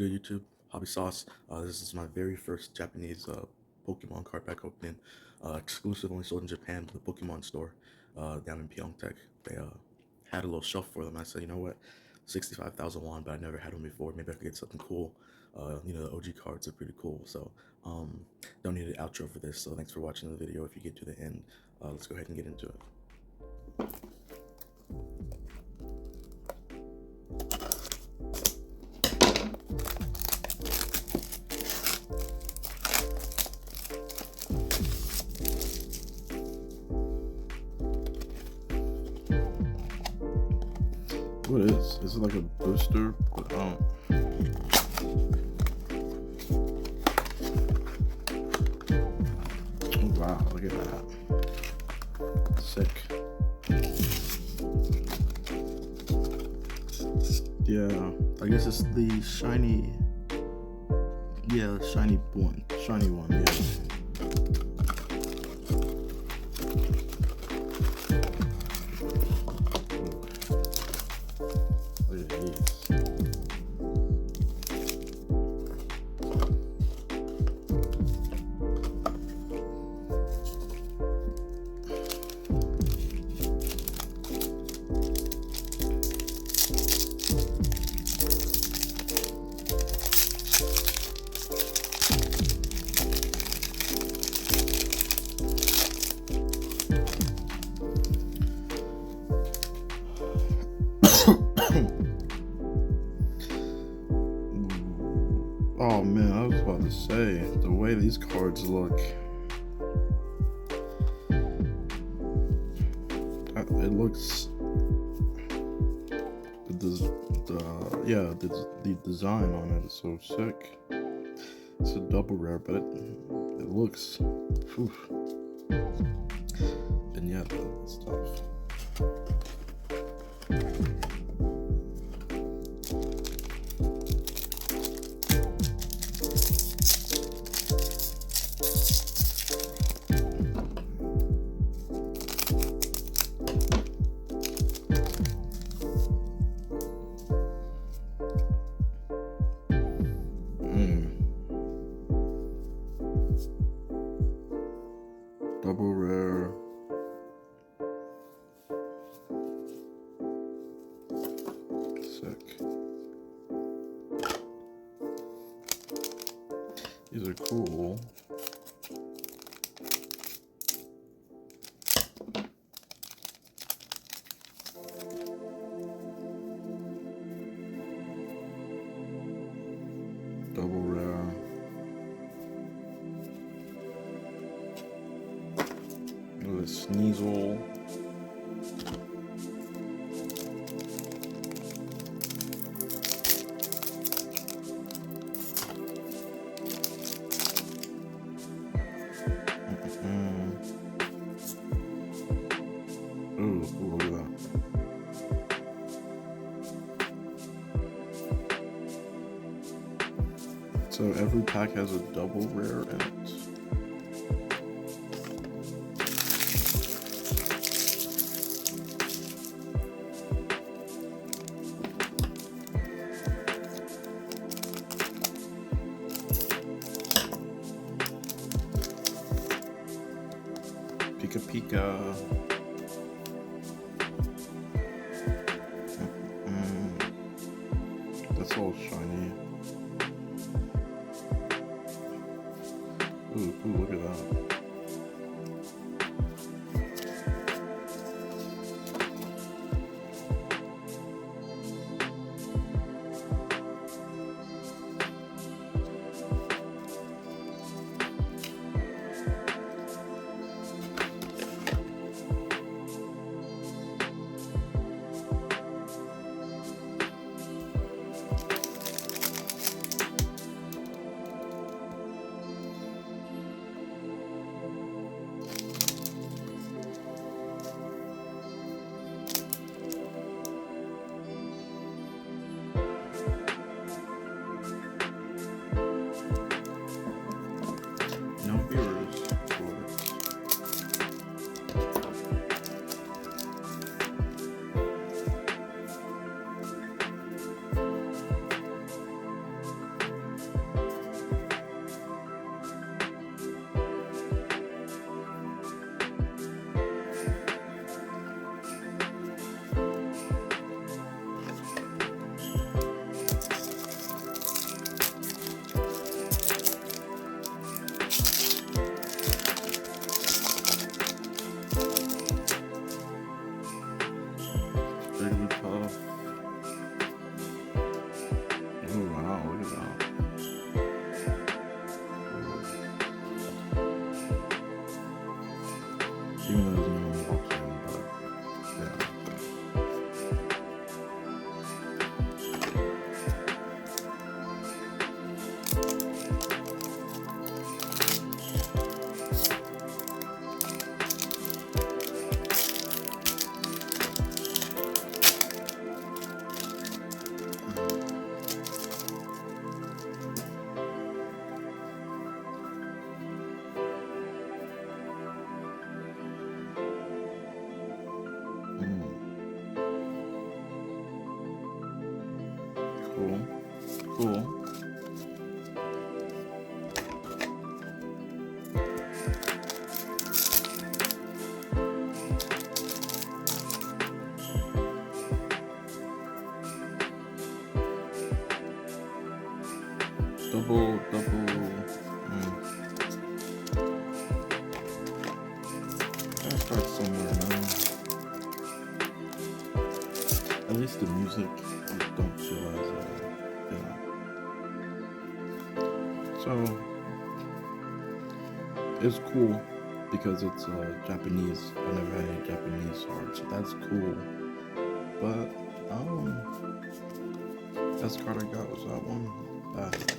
good, YouTube? Hobby Sauce. This is my very first Japanese Pokemon card pack opening. Exclusive, only sold in Japan, the Pokemon store down in Pyeongtaek. They had a little shelf for them. I said, you know what, 65,000 won, but I never had one before. Maybe I could get something cool. The OG cards are pretty cool. So don't need an outro for this. So thanks for watching the video. If you get to the end, let's go ahead and get into it. What is it like a booster? But oh wow, look at that. Sick. Yeah, I guess it's the shiny. Yeah, shiny one. Yeah. Look at these. Oh man, I was about to say, the way these cards look, it looks, the design on it is so sick. It's a double rare, but it looks, oof. And yeah, that stuff. Double rare. Sick. These are cool. Double rare. Look at this Sneasel. Ooh, look at that. So every pack has a double rare in it. Pika Pika. That's all shiny. Ooh, look at that. Cool. Double. Gotta start somewhere, man. At least the music don't feel as, So, it's cool because it's Japanese. I never had any Japanese art, so that's cool. But, best card I got was that one.